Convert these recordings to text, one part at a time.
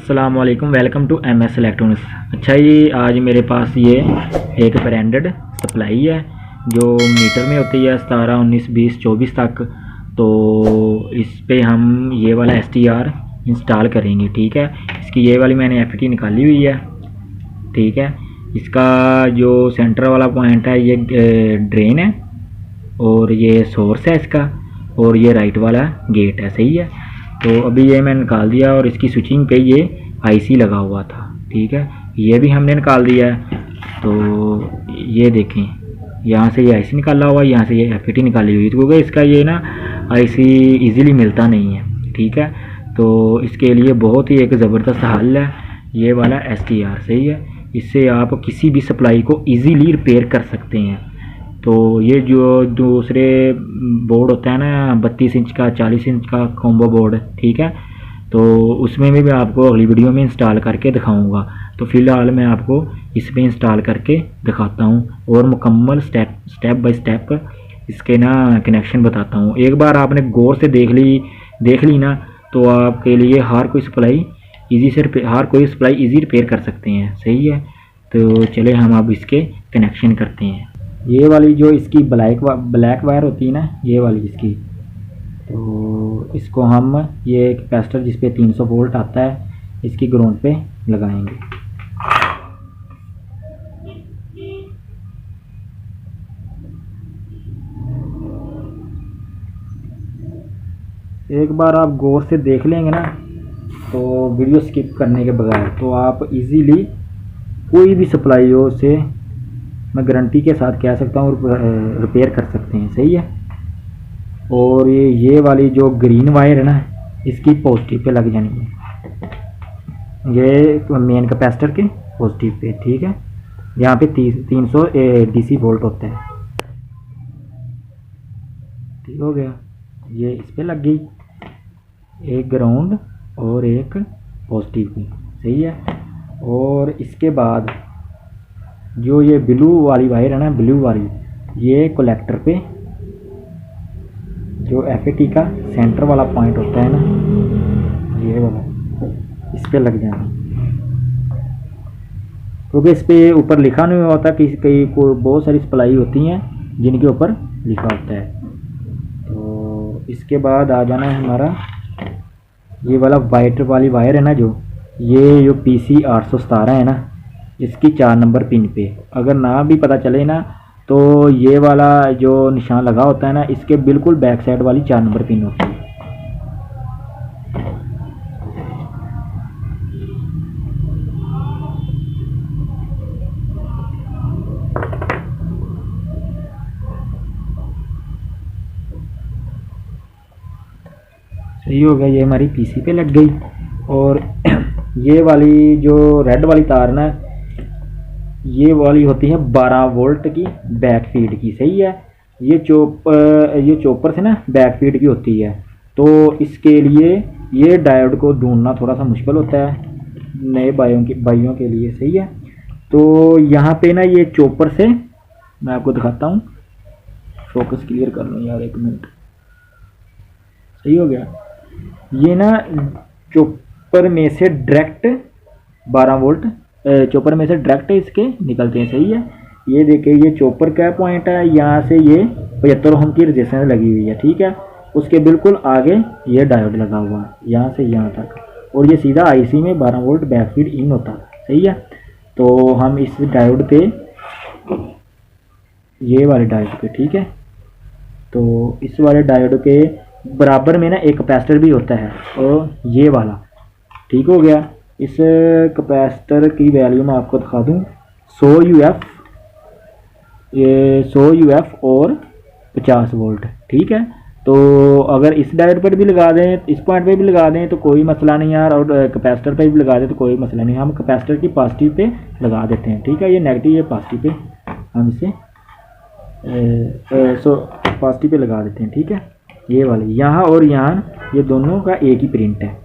अस्सलाम वालेकुम, welcome to MS electronics. अच्छा जी, आज मेरे पास ये एक ब्रांडेड सप्लाई है जो मीटर में होती है 17, 19, 20, 24 तक। तो इस पे हम ये वाला STR इंस्टॉल करेंगे। ठीक है, इसकी ये वाली मैंने FET निकाली हुई है। ठीक है, इसका जो सेंटर वाला पॉइंट है ये ड्रेन है और ये सोर्स है इसका, और ये राइट वाला गेट है। सही है, तो अभी ये मैं निकाल दिया और इसकी स्विचिंग पे ये IC लगा हुआ था। ठीक है, ये भी हमने निकाल दिया है। तो ये देखें, यहाँ से ये IC निकाला हुआ है, यहाँ से ये FET निकाली हुई, क्योंकि इसका ये ना IC इजीली मिलता नहीं है। ठीक है, तो इसके लिए बहुत ही एक ज़बरदस्त हल है ये वाला STR। सही है, इससे आप किसी भी सप्लाई को इजीली रिपेयर कर सकते हैं। तो ये जो दूसरे बोर्ड होता है ना 32 इंच का, 40 इंच का कॉम्बो बोर्ड, ठीक है, तो उसमें भी मैं आपको अगली वीडियो में इंस्टॉल करके दिखाऊंगा। तो फ़िलहाल मैं आपको इसमें इंस्टॉल करके दिखाता हूं और मुकम्मल स्टेप बाय स्टेप इसके ना कनेक्शन बताता हूं। एक बार आपने गौर से देख ली ना, तो आपके लिए हर कोई सप्लाई इजी रिपेयर कर सकते हैं। सही है, तो चले हम अब इसके कनेक्शन करते हैं। ये वाली जो इसकी ब्लैक वायर होती है ना, ये वाली इसकी, तो इसको हम ये कैपेसिटर जिस पे 300 वोल्ट आता है इसकी ग्राउंड पे लगाएंगे। एक बार आप गौर से देख लेंगे ना, तो वीडियो स्किप करने के बगैर तो आप इजीली कोई भी सप्लाई हो से मैं गारंटी के साथ कह सकता हूँ रिपेयर कर सकते हैं। सही है, और ये वाली जो ग्रीन वायर है ना, इसकी पॉजिटिव पे लग जानी है, ये मेन कैपेसिटर के पॉजिटिव पे। ठीक है, यहाँ पे 300 DC वोल्ट होता है। ठीक हो गया, ये इस पे लग गई, एक ग्राउंड और एक पॉजिटिव पे। सही है, और इसके बाद जो ये ब्लू वाली वायर है ना, ब्लू वाली, ये कलेक्टर पे जो FET का सेंटर वाला पॉइंट होता है ना, ये वाला, इस पे लग जाना, क्योंकि इस पे ऊपर लिखा नहीं होता कि कई को बहुत सारी सप्लाई होती हैं जिनके ऊपर लिखा होता है। तो इसके बाद आ जाना है हमारा ये वाला वाइट वाली वायर है ना, जो PC 817 है ना, इसकी 4 नंबर पिन पे अगर ना भी पता चले ना, तो ये वाला जो निशान लगा होता है ना, इसके बिल्कुल बैक साइड वाली 4 नंबर पिन होती है। सही हो गया, ये हमारी PC पे लग गई। और ये वाली जो रेड वाली तार ना, ये वाली होती है 12 वोल्ट की बैक फीड की। सही है, ये चॉपर से ना बैक फीड की होती है। तो इसके लिए ये डायोड को ढूंढना थोड़ा सा मुश्किल होता है नए भाइयों के लिए। सही है, तो यहाँ पे ना ये चॉपर से मैं आपको दिखाता हूँ, फोकस क्लियर कर लो यार, एक मिनट। सही हो गया, ये ना चॉपर में से डायरेक्ट 12 वोल्ट चॉपर में से डायरेक्ट इसके निकलते हैं। सही है, ये देखिए, ये चॉपर का पॉइंट है, यहाँ से ये 75 ओम की रेजिस्टेंस लगी हुई है। ठीक है, उसके बिल्कुल आगे ये डायोड लगा हुआ है, यहाँ से यहाँ तक, और ये सीधा IC में 12 वोल्ट बैकफीड इन होता है। सही है, तो हम इस डायोड पे, ये वाले डायोड पे, ठीक है, तो इस वाले डायोड के बराबर में ना एक कैपेसिटर भी होता है, और ये वाला। ठीक हो गया, इस कैपेसिटर की वैल्यू मैं आपको दिखा दूं, 100 UF और 50 वोल्ट। ठीक है, तो अगर इस डायोड पर भी लगा दें, इस पॉइंट पे भी लगा दें तो कोई मसला नहीं यार, और कैपेसिटर पे भी लगा दें तो कोई मसला नहीं। हम कैपेसिटर की पॉजिटिव पे लगा देते हैं। ठीक है, ये नेगेटिव, ये पॉजिटिव पे हम इसे पॉजिटिव पे लगा देते हैं। ठीक है, ये वाले यहाँ और यहाँ, ये दोनों का एक ही प्रिंट है।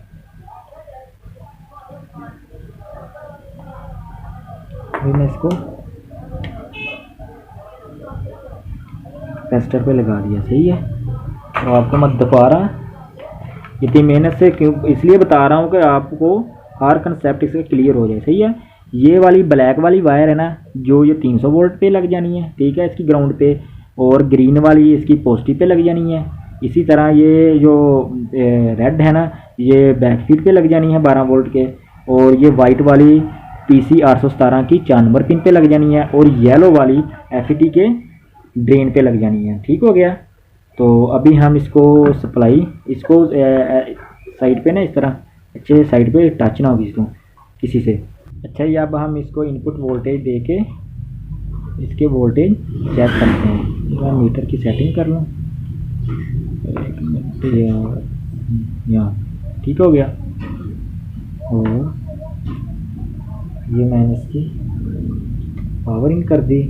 मैं इसको कैपेसिटर पे लगा दिया। सही है, तो आपको मैं दोबारा इतनी मेहनत से क्यों इसलिए बता रहा हूँ कि आपको हर कंसेप्ट इसका क्लियर हो जाए। सही है। ये वाली ब्लैक वाली वायर है ना, जो ये 300 वोल्ट पे लग जानी है, ठीक है, इसकी ग्राउंड पे, और ग्रीन वाली इसकी पॉजिटिव पे लग जानी है। इसी तरह ये जो रेड है ना, ये बैक फीड पे लग जानी है 12 वोल्ट के, और ये वाइट वाली PC 817 की 4 नंबर पिन पे लग जानी है, और येलो वाली FET के ड्रेन पे लग जानी है। ठीक हो गया। तो अभी हम इसको सप्लाई, इसको साइड पे ना इस तरह अच्छे साइड पे टच ना होगी इसको किसी से। अच्छा, ये अब हम इसको इनपुट वोल्टेज दे के इसके वोल्टेज चेक करते हैं। मैं मीटर की सेटिंग कर लूँ, यहाँ ठीक हो गया। और ये मैंने इसकी पावर इन कर दी,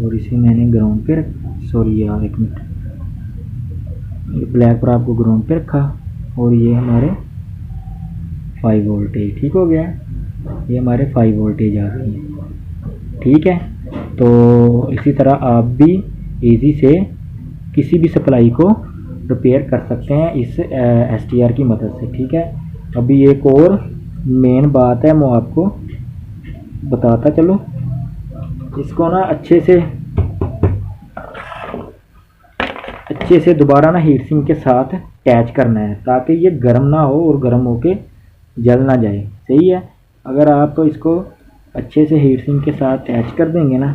और इसे मैंने ग्राउंड पे सॉरी यार एक मिनट, ये ब्लैक पर आपको ग्राउंड पे रखा, और ये हमारे 5 वोल्टेज। ठीक हो गया। ये हमारे 5 वोल्टेज आ गई हैं। ठीक है। तो इसी तरह आप भी इजी से किसी भी सप्लाई को रिपेयर कर सकते हैं इस STR की मदद से। ठीक है। अभी एक और मेन बात है, मैं आपको बताता चलो। इसको ना अच्छे से दोबारा ना हीट सिंक के साथ अटैच करना है, ताकि ये गर्म ना हो और गर्म होके जल ना जाए। सही है। अगर आप तो इसको अच्छे से हीट सिंक के साथ अटैच कर देंगे ना,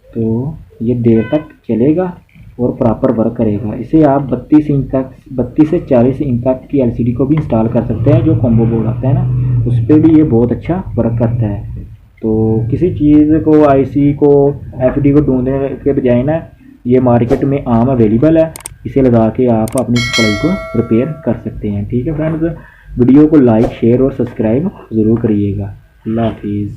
तो ये देर तक चलेगा और प्रॉपर वर्क करेगा। इसे आप 32 इंच तक, 32 से 40 इंच तक की LCD को भी इंस्टॉल कर सकते हैं, जो कॉम्बो बोर्ड आता है ना, उस पर भी ये बहुत अच्छा वर्क करता है। तो किसी चीज़ को, IC को, FD को ढूंढने के बजाय ना, ये मार्केट में आम अवेलेबल है। इसे लगा के आप अपनी सप्लाई को रिपेयर कर सकते हैं। ठीक है फ्रेंड्स, वीडियो को लाइक, शेयर और सब्सक्राइब ज़रूर करिएगा। अल्लाह हाफिज़।